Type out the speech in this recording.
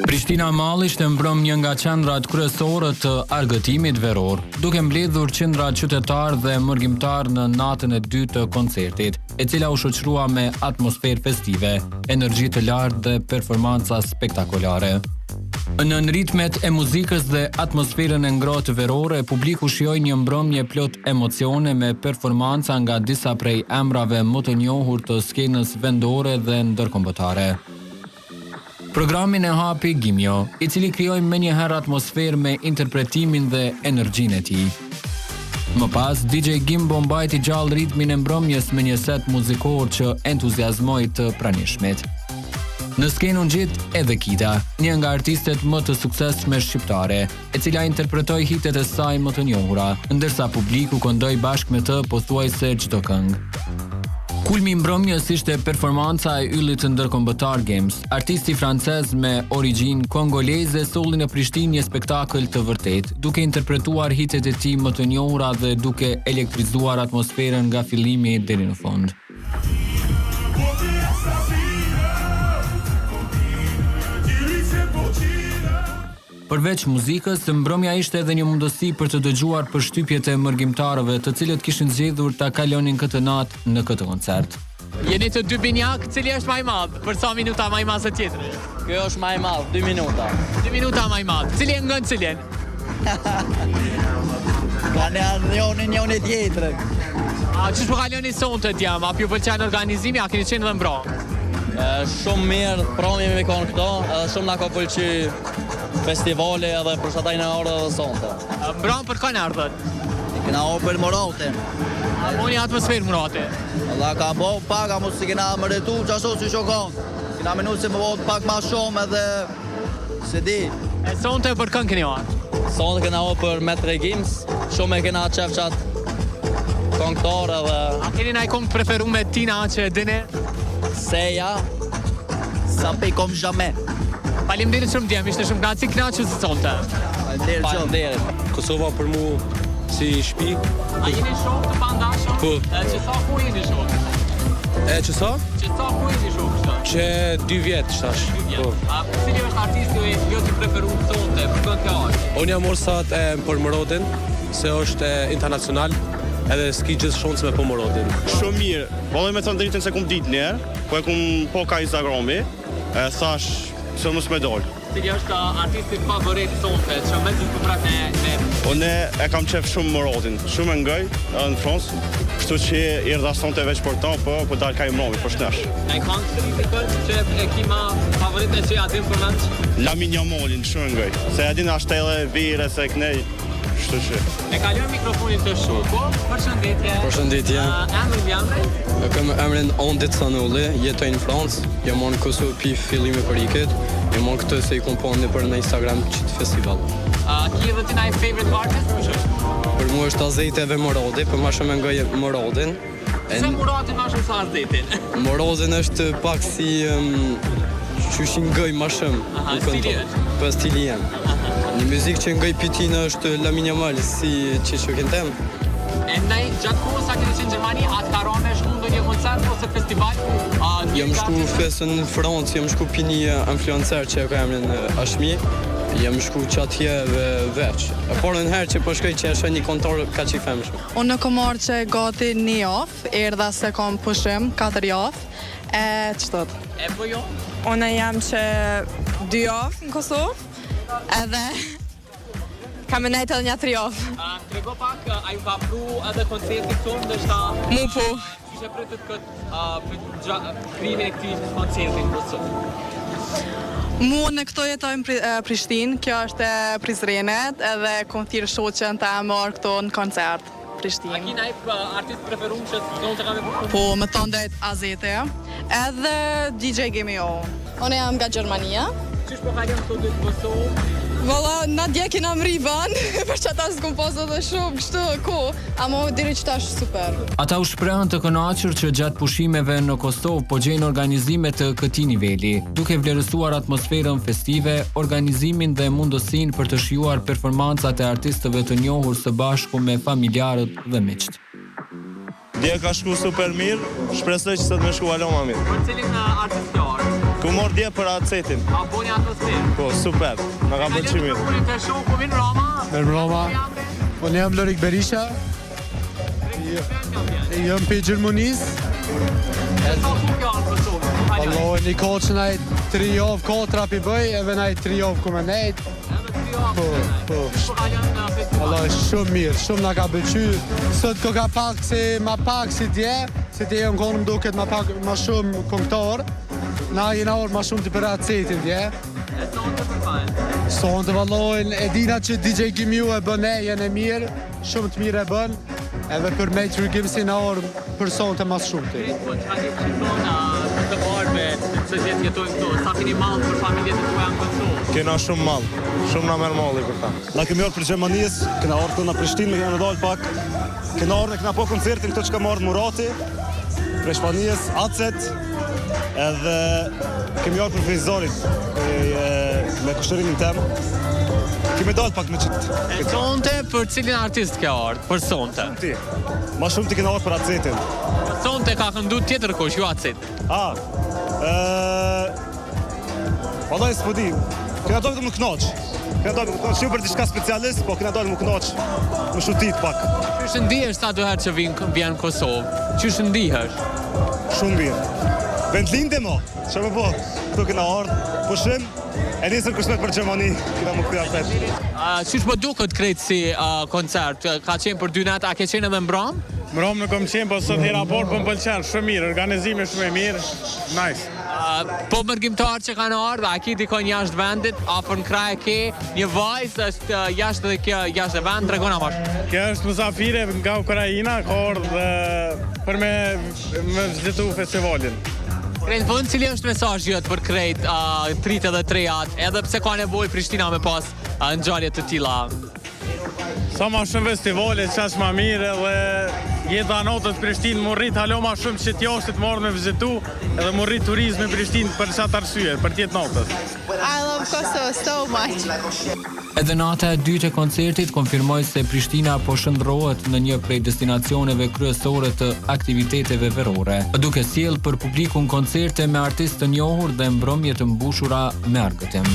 Prishtina Malli ishte mbrëm një nga qendrat kryesore të argëtimit veror, duke mbledhur qindra qytetar dhe mërgjimtar në natën e dytë të koncertit, e cila u shoqërua me atmosferë festive, energji të lartë dhe performanca spektakolare. Në ritmet e muzikës dhe atmosferën e ngrohtë verore, publiku shijoi një mbrëmje plot emocione me performanca nga disa prej emrave më të njohur të skenës vendore dhe ndërkombëtare. Programin e hapi Gimjo, i cili krijoi menjëherë atmosferë me interpretimin dhe energjinë e tij. Më pas, DJ Gimbo mbajti gjallë ritmin e mbrëmjes me një set muzikor që entuziazmoi të pranishmit. Në skenë u ngjit edhe Kita, një nga artistet më të suksesshme shqiptare, e cila interpretoi hitet e saj më të njohura, ndërsa publiku këndoi bashkë me të pothuajse çdo këngë. Kulmi i mbrëmjes ishte performanca e yllit të ndërkombëtar Games. Artisti francez me origjinë kongoleze solli në Prishtinë një spektakël të vërtetë, duke interpretuar hitet e tij më të njohura dhe duke elektrizuar atmosferën nga fillimi deri në fund. Përveç muzikës, mbrëmja ishte edhe një mundësi për të dëgjuar përshtypjet e mërgjimtarëve, të cilët kishin zgjedhur ta kalonin këtë natë në këtë koncert. Jeni të dy binjak, cili është më i madh? Për sa minuta më i madh se tjetri? Kjo është më i madh, 2 minuta. 2 minuta më i madh. Cili e ngën cilin? Kanë njëri tjetrin. A çish po kaloni sonte djam? A ju pëlqen organizimi? A keni qenë dhe mbrëm? Shumë mirë, promi me konë këto, edhe shumë na ka pëlqy festivali edhe për sa tajnë orë dhe sonte. Mbrëm për kanë ardhët? Kena orë për Moratin. A moni atmosferë Moratin? Dhe ka bo pak, a mos si kena më retu qashtu si shokon. Kena minu si më bo pak ma shumë edhe se di. E sonte për kënë keni orë? Sonte kena orë për Metre Gims, shumë e kena qefqat kongtore dhe... A keni na i kongë preferu me tina që dini? Seja, sa pe kom jamais. Faleminderit shumë djem, ishte shumë kënaqur si sonte. Faleminderit. Kosova për mu si shtëpi. A jeni shok të pandashëm? Po. Që sa ku jeni shok? Që sa? Që sa ku jeni shok kështu? Që 2 vjet shtash. 2 vjet. Po. A cili është artisti ju të preferuar sonte për këtë kohë? Unë jam orsat për Morodin, se është internacional. Edhe s'ki gjithë shonës me po Morodin. Shumë mirë. Vallë me thënë drejtën se kum ditë njerë, po e kum po ka Instagrami, e thash se mos me dol. Cili është artisti favorit sonte, që me të përprak në... Unë e kam qef shumë Morodin, shumë e ngëj në Fransë, kështu që i rda sonte veç për ta, po dalë ka i mromi, për shnesh. E kanë të rritikët që e kima favorit e që adim për mëndë? Laminja Mollin, shumë ngëj, se adin ashtele, vire, se kënej, kështu që. E kaloj mikrofonin të Shuko, përshëndetje. Përshëndetje. Emrin jamre? Kam emrin Ondit Sanulli, jetoj në Francë, jam në Kosovë pi fillimi për iket, jam këtë se i komponi për në Instagram qëtë festival. Ki edhe ti na i favorite artist, për shumë? Për mu është Azejteve Morodi, për ma shumë ngoj Morodin. Se Morodin ma shumë sa Azetin? Morodin është pak si që shi ngoj ma shumë. Aha, stili është? Për stili jem. Një muzik që ngoj pitina është La Minimal, si që shokën tem. E ndaj, gjatë kohës sa keni qenë në Gjermani, atë ka rame shku ndo një koncert ose festival? Jam shku festën në Francë, jam shku pi një influencer që e ka emrin Ashmi, jam shku që atje veç. E porën herë që po shkoj që eshe një kontor ka që i femshme. Unë në kom marrë që gati 1 javë, erdha se kom pushim, 4 javë, e qëtët. E po jo? Unë jam që 2 javë në Kosovë, edhe kam e nejtë edhe një 3 javë. Trego pak, a ju ka pru edhe koncerti tonë, ndërsa... Mu po. Që pritet këtë krimi e këti koncertin në Kosovë? Mu në këto jetojmë Prishtinë, kjo është e Prizrenet, edhe kom thirë shoqen të marrë këto në koncert. Prishtinë. A ki na i artist preferum që zonë të ka me përkëm? Po, më thonë drejt Azete, edhe DJ Gimjo. Unë jam nga Gjermania. Qish po kalem këto dy të Kosovë? Valla, na dje kena më riban, për që ata s'kom pasë edhe shumë, kështu ko, ama diri që ta është super. Ata u shprehën të kënaqur që gjatë pushimeve në Kosovë po gjejnë organizime të këtij niveli, duke vlerësuar atmosferën festive, organizimin dhe mundësinë për të shijuar performancat e artistëve të njohur së bashku me familjarët dhe miqt. Dje ka shku super mirë, shpresoj që sot me shku alo ma mirë. Për cilin artist Ku mor dje për acetin. A boni atmosferë? Po, super. Në kam pëlqyer mirë. Kulin të show ku vin Roma. Roma. Unë jam Lorik Berisha. Jam për Gjermanisë. Allah, një kohë që najt 3 javë kotra pi bëj, edhe najt 3 javë ku me nejt. Po. Allah, shumë mirë, shumë nga ka bëqy. Sot ko ka pak si dje, se dje në konë më duket ma shumë këngëtar. Na jena orë ma shumë të për acetin dje. Sonë të vallojnë, e dina që DJ Gimiu e bën jenë e mirë, shumë të mirë e bën. Edhe për me që rëgjim si në orë për sonë të mas shumë të. Të barbe, se gjithë jetojnë këto, sa keni malë për familjet e tuja në këto? Kena shumë malë, shumë na merë malë i për ta. Na kemi orë për Gjermanis, kena orë këtu në Prishtinë, me kena në dalë pak. Kena orë në kena po koncertin këto që ka marrë Murati, për Shpanijës, Acet, edhe kemi orë për Frizorit, me kushtërimin temë. Kemi dalë pak me qitë. E sonte për cilin artist ke orë, për sonte? Ma shumë ti kena orë për Acetin. Sonte ka këndu tjetër kush, ju Acet? Vallaj s'po di. Kena dalë më knoq. Shumë për diçka specialist, po kena dalë më knoq. Më shutit pak. Qysh ndihesh sa do herë që vjen në Kosovë? Qysh ndihesh? Shumë mirë. Vendlinde mo. Çfarë po? Këtu kena ardhur, pushim. E nisën kushtet për Gjermani, kena më krya vet. Qysh më duket krejt si koncert? Ka qenë për 2 natë, a ke qenë edhe mbram? Mbram nuk kam qenë, po sot hera bord po më pëlqen, shumë mirë, organizimi shumë e mirë, nice. Po mërgjimtar që kanë ardhur, a ki dikon jashtë vendit, afër në kraj ke një vajzë, është jashtë dhe kjo jashtë e vend, tregona mash. Kjo është Musafire nga Ukraina, ka ardhur për me vizitu festivalin. Krejt fund, cili është mesazhi jot për krejt tritë dhe trejat, edhe pse ka nevojë Prishtina me pas ngjarje të tilla? Sa ma shumë festivale, qash ma mirë, edhe jeta notët Prishtinë më rrit halo ma shumë që t'jashtë të marrë me vizitu, edhe më rrit turizmi Prishtinë për qatë arsye, për tjetë notët. I love Kosovo so much. Edhe nata e dytë e koncertit konfirmoi se Prishtina po shndërrohet në një prej destinacioneve kryesore të aktiviteteve verore, duke sjellë për publikun koncerte me artistë të njohur dhe mbrëmje të mbushura me argëtim.